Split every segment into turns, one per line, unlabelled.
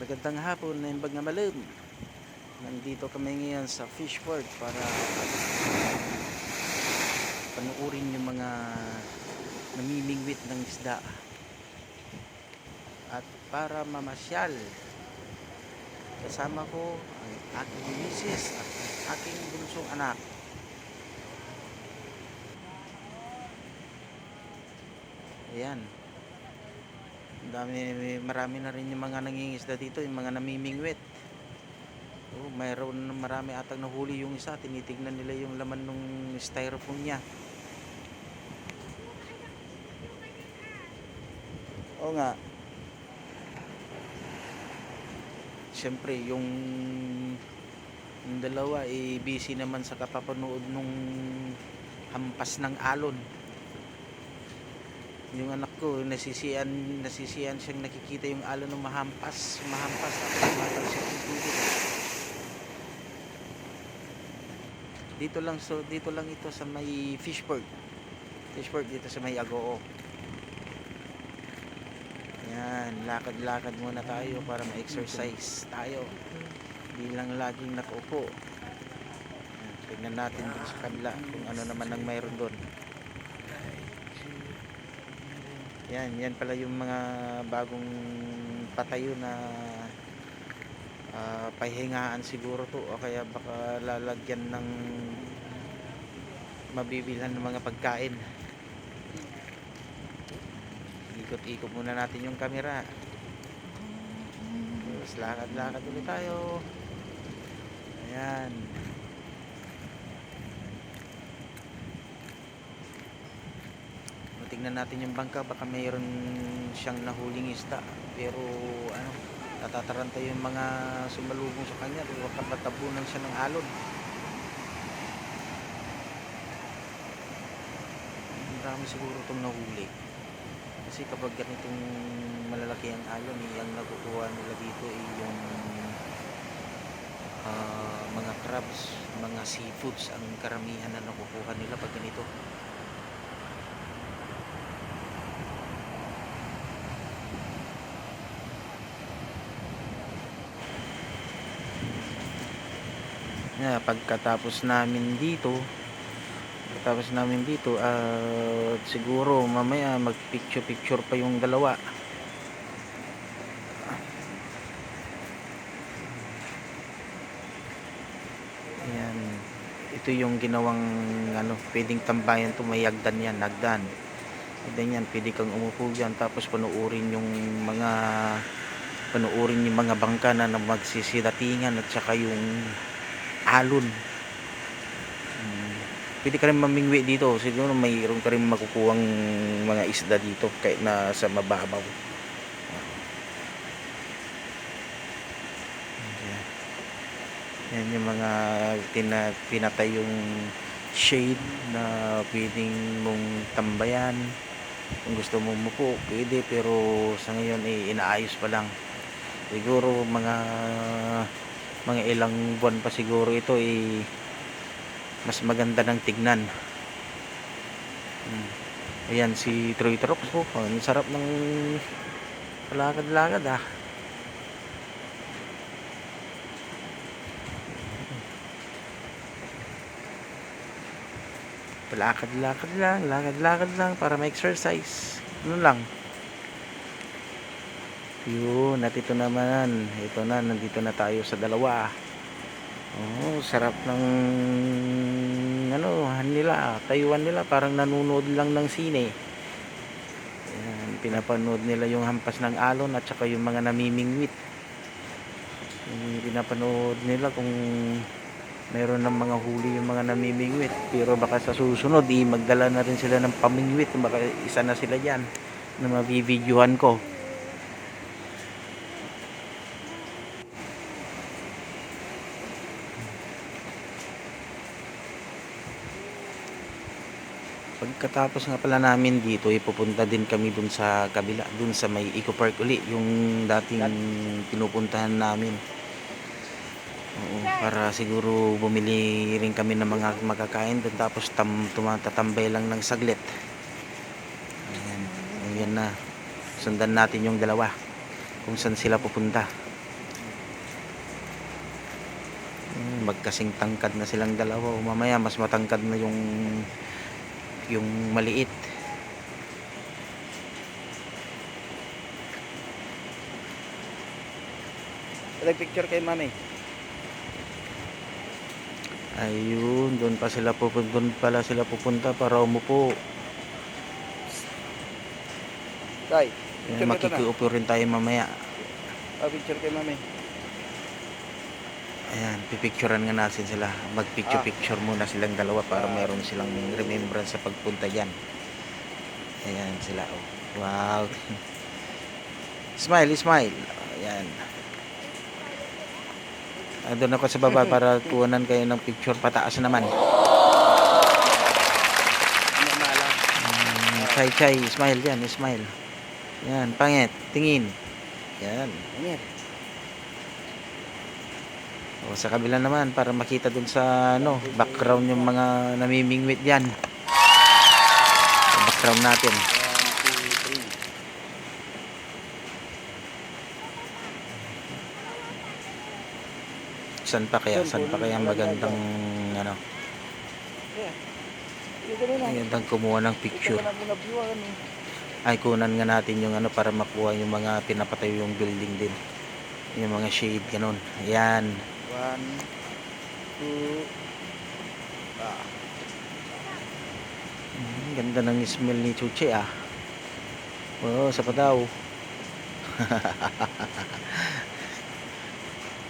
Magandang hapon na imbag nga malam. Nandito kami ngayon sa Fishport para panuorin yung mga namimingwit ng isda at para mamasyal. Kasama ko ang aking misis at ang aking bunsong anak. Ayan. Marami na rin yung mga nangingisda dito, yung mga namimingwit. Mayroon marami atang nahuli yung isa, tinitignan nila yung laman ng styrofoam niya. Oo nga. Siyempre yung dalawa busy naman sa kapapanood nung hampas ng alon. Yung anak ko nasisiyan siyang nakikita yung alon ng mahampas at tumatalsik yung tubig. Dito lang ito sa may Fishport dito sa may Agoo. Yan, lakad-lakad muna tayo para ma-exercise tayo, hindi lang laging nakaupo. Tignan natin dun sa kabila kung ano naman ang mayroon doon. Yan pala yung mga bagong patayo na pahingaan siguro to, o kaya baka lalagyan ng mabibilhan ng mga pagkain. Ikot-ikot muna natin yung camera. Tapos lakad-lakad ulit tayo. Ayan. Tingnan natin yung bangka, baka mayroon siyang nahuling isda, pero natataranta yung mga sumalubong sa kanya, baka matabunan siya ng alon. Marami siguro itong nahuli kasi kapag ganitong malalaki ang alon, ang nakukuha nila dito ay yung mga crabs, mga seafoods ang karamihan na nakukuha nila pag ganito. Pagkatapos namin dito siguro mamaya magpicture pa yung dalawa. Ayan, ito yung ginawang pwedeng tambayan to, may hagdan yan, hagdan yan, pwede kang umupo dyan tapos panuorin yung mga bangka na magsisidatingan at saka yung alon. Pwede ka rin mamingwi dito, siguro mayroon ka rin makukuhang mga isda dito kahit na sa mababaw. Yan yung mga pinatay yung shade na pwedeng mong tambayan. Kung gusto mong mupo pwede, pero sa ngayon inaayos pa lang. Siguro mga ilang buwan pa siguro ito mas maganda ng tignan. Ayan si Troy Trox, ang sarap ng palakad-lakad lakad-lakad lang para ma-exercise. Lang yun. At ito naman, nandito na tayo sa dalawa. Sarap ng tayuan nila, parang nanonood lang ng sine. Ayan, pinapanood nila yung hampas ng alon at saka yung mga namimingwit. Pinapanood nila kung mayroon ng mga huli yung mga namimingwit, pero baka sa susunod magdala na rin sila ng pamingwit, baka isa na sila dyan na mabibidyohan ko. Pagkatapos nga pala namin dito, ipupunta din kami dun sa kabila, dun sa may Eco Park uli, yung dating pinupuntahan namin. Para siguro bumili rin kami ng mga makakain dun, tapos tumatambay lang ng saglit. Ayan na, sundan natin yung dalawa kung saan sila pupunta. Magkasing tangkad na silang dalawa. O mamaya mas matangkad na yung maliit. Picture kay mami. Ayun, doon pala sila pupunta para umupo.
Tay, picture ka na.
Makikiupo rin tayo mamaya.
Picture kay mami.
Ayan, pipicturean nga natin sila. Magpicture-picture muna silang dalawa para meron silang remembrance sa pagpunta dyan. Ayan sila. Oh. Wow. Smile, smile. Ayan. Doon ako sa baba para kuhanan kayo ng picture pataas naman. Chay, smile dyan, smile. Yan, pangit, tingin. Yan, pangit. O, sa kabila naman para makita dun sa background yung mga namimingwit diyan. Background natin.
1, 2, 3.
Saan pa kaya ang magandang magandang kumuha ng picture. Ay, kunan nga natin yung para makuha yung mga pinapatay yung building din. Yung mga shade, ganun. Ayan.
1, 2.
Ganda ng smell ni Chuchi ah. Oo, sa pa daw.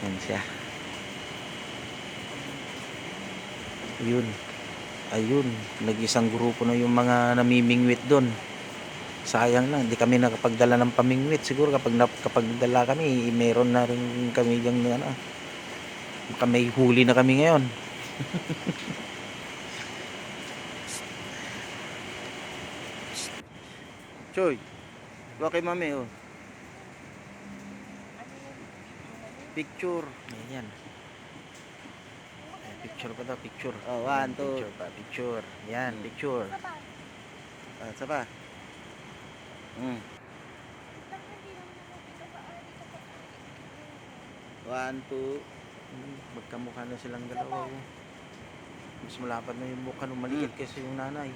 Yan siya. Ayun, nag-isang grupo na yung mga namimingwit doon. Sayang lang, hindi kami nakapagdala ng pamingwit. Siguro kapag dala kami, meron na rin kami yung may huli na kami ngayon.
Choy, kay mami oh. Picture.
Ayan. Picture pa daw, picture.
Oh, 1, 2.
Picture pa, picture. Yan, picture.
Sa pa. 1, 2.
Magkamukha na silang dalawa. Mas malapad na yung mukha nung maliit kasi yung nanay.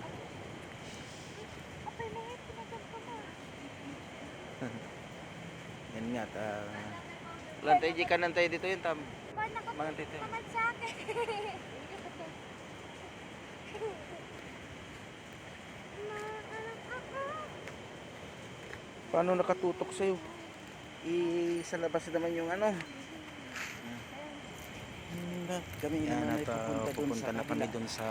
Yan nga. Lantay, di ka nantay dito yun, Tam. Mga tito.
Paano nakatutok sa'yo? Sa labas naman yung Kami
Yan,
naman
at
ay
pupunta na kami
kabila.
dun sa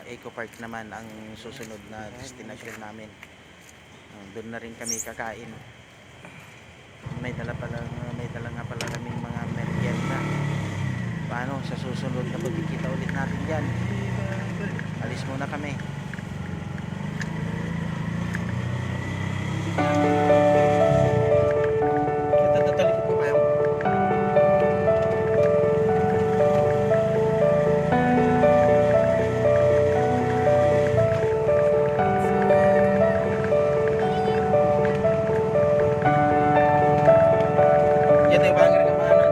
Eco Park naman ang susunod na destination namin. Doon na rin kami kakain. May dala nga pala kaming mga merienda. Paano sa susunod na pagkikita ulit natin dyan. Alis muna kami.
Tatalik ko kayo.
Yan ay bangir ka maano.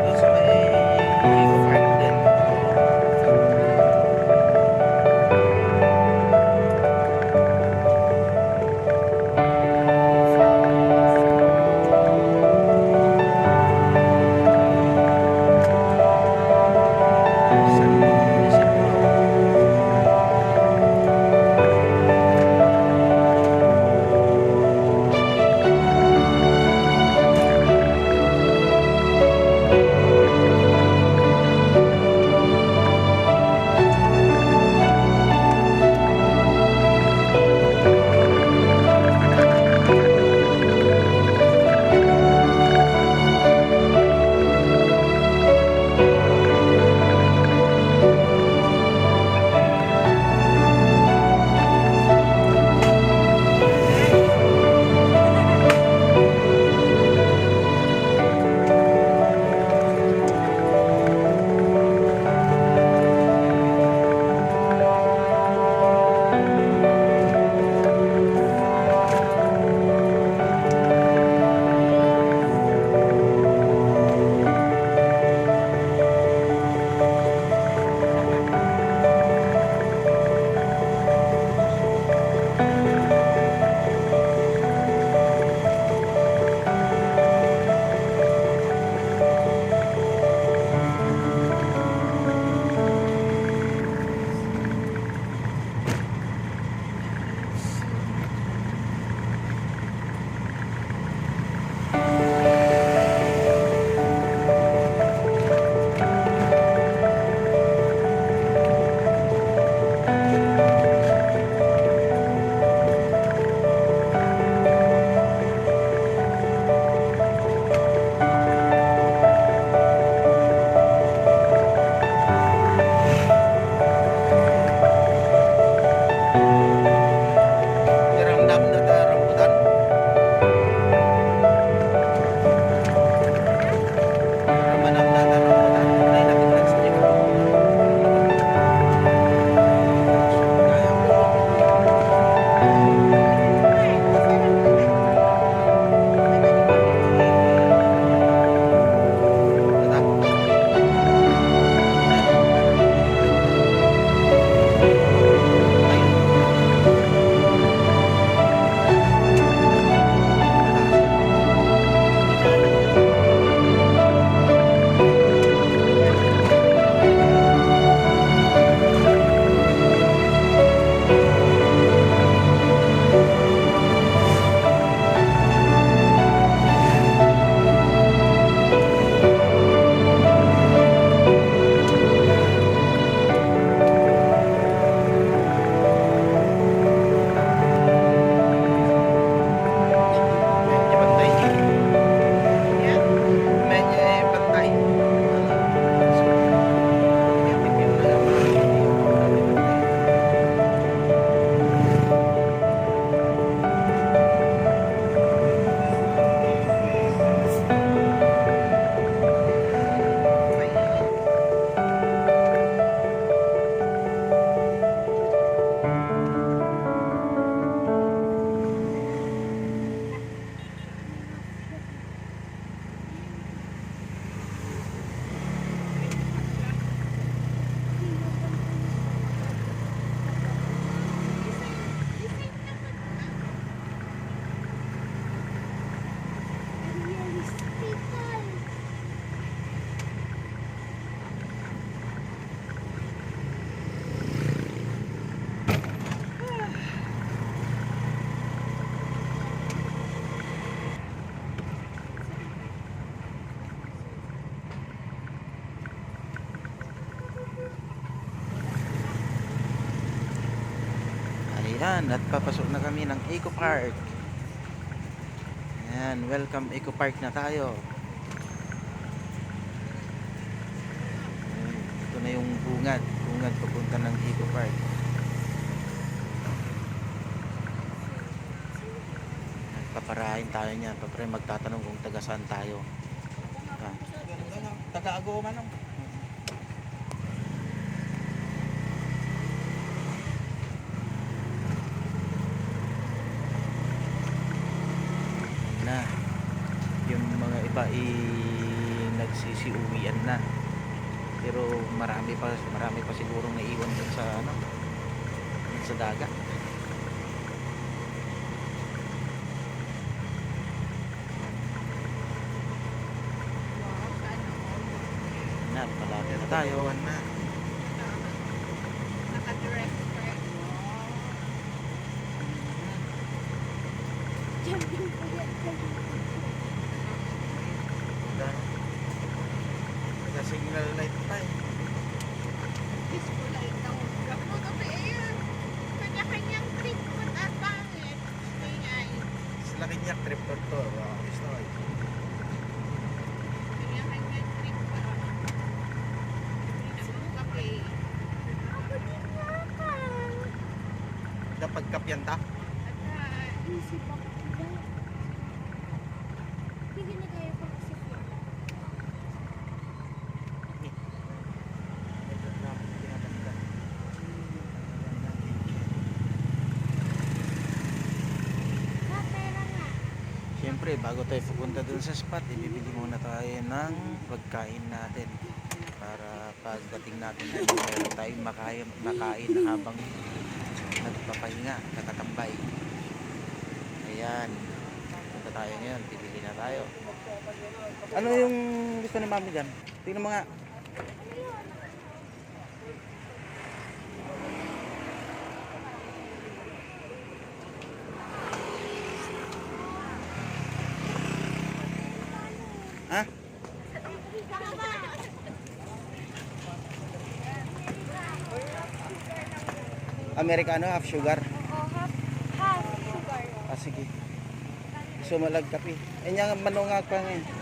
Doon sa may Eco Park din. at papasok na kami ng Eco Park. Ayan, welcome Eco Park na tayo. Ayan, ito na yung bungad papunta ng Eco Park. At paparahin tayo niyan, paparahin magtatanong kung taga saan tayo. Ah,
Taga-Agoma nang.
na yung mga iba nagsisiuwian na, pero marami pa sigurong naiwan dun sa dun sa dagat. Na malapit na tayo na.
Naka-dress skirt. Jumping po yan.
Naka-signal light pa eh.
Peaceful light daw. Gapo kasi ayun. Kanya-kanyang trip po at pangit. Kaya
Sila kanya trip to to. Gusto ko.
kanya-kanyang trip pa. Kape. Ako din yata.
Dapat kapyan ta.
Isip ako sila. Hindi na kaya pa kasi sila. Pera nga.
Siyempre, bago tayo pupunta dun sa spot, ibibili muna tayo ng pagkain natin para pagdating natin meron tayong makain na habang nagpapahinga, nakatambay. Ayan, punta tayo ngayon, bibili na tayo.
Ano yung gusto ni Mami dyan? Tingnan mo nga. Ha? Americano, half sugar.
Half sugar.
Ah, sige. Gusto malag kape. Eh, niya manungag pa ngayon.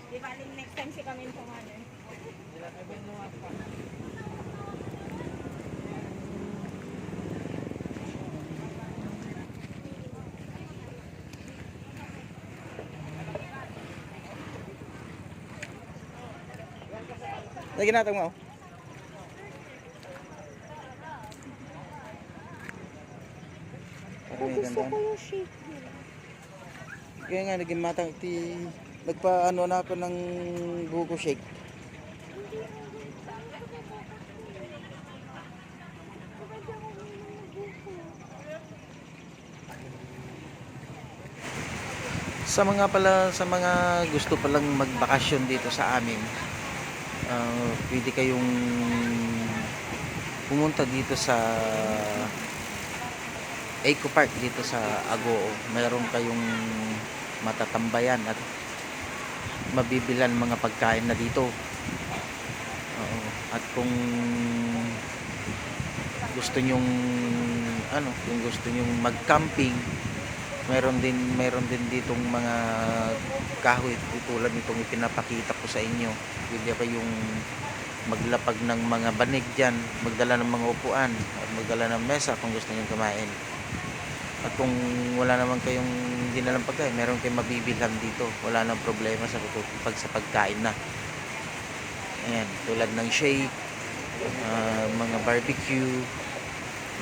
Di ba, next time si kami po nga nun.
Lagi natin mo. Parang may ganda.
yung shake nila.
Kaya nga naging matang nagpa-ano na ako ng buko shake.
Sa mga gusto palang magbakasyon dito sa amin, pwede kayong pumunta dito sa Eco Park dito sa Agoo. Mayroon kayong matatambayan at mabibilan mga pagkain na dito. Oo. At kung gusto nyong kung gusto nyong mag-camping, meron din ditong mga kahoy tulad nitong ipinapakita ko sa inyo. Pwede kayong maglapag ng mga banig dyan, magdala ng mga upuan at magdala ng mesa kung gusto nyong kumain. At kung wala naman kayong dinalang pagkain, meron kayong mabibilhan dito. Wala nang problema sa pagkain na. Ayan, tulad ng shake, mga barbecue,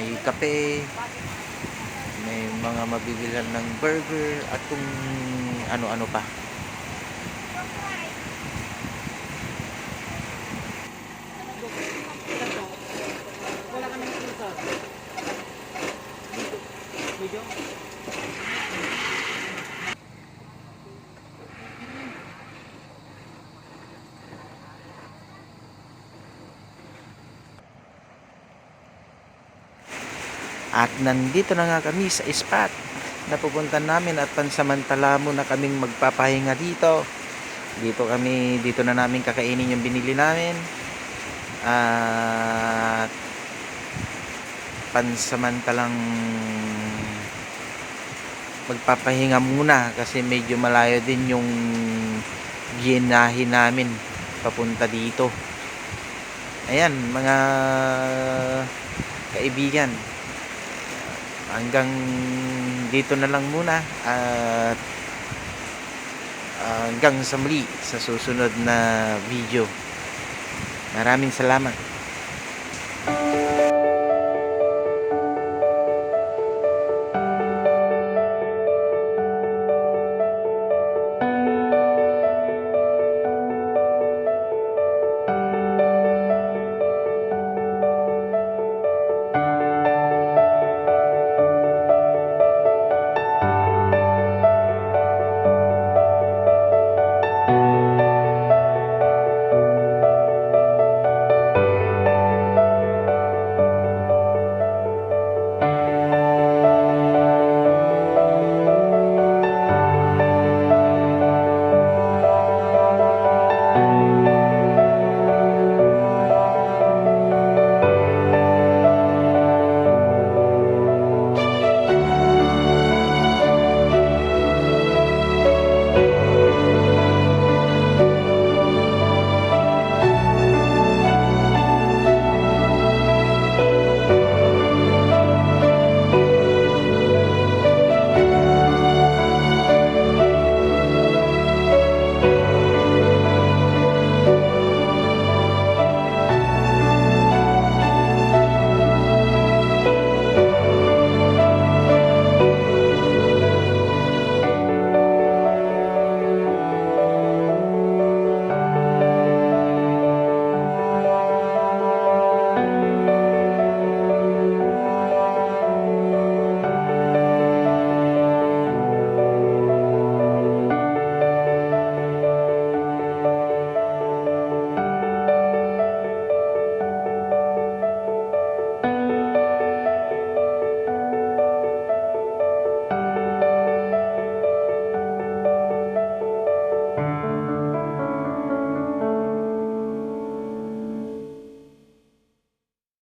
may kape, may mga mabibilhan ng burger, at kung ano-ano pa.
Wala
At nandito na nga kami sa spot na pupuntan namin at pansamantala muna kaming magpapahinga dito. Dito na namin kakainin yung binili namin. At pansamantalang magpapahinga muna kasi medyo malayo din yung ginahin namin papunta dito. Ayan, mga kaibigan, hanggang dito na lang muna at hanggang sa muli sa susunod na video. Maraming salamat.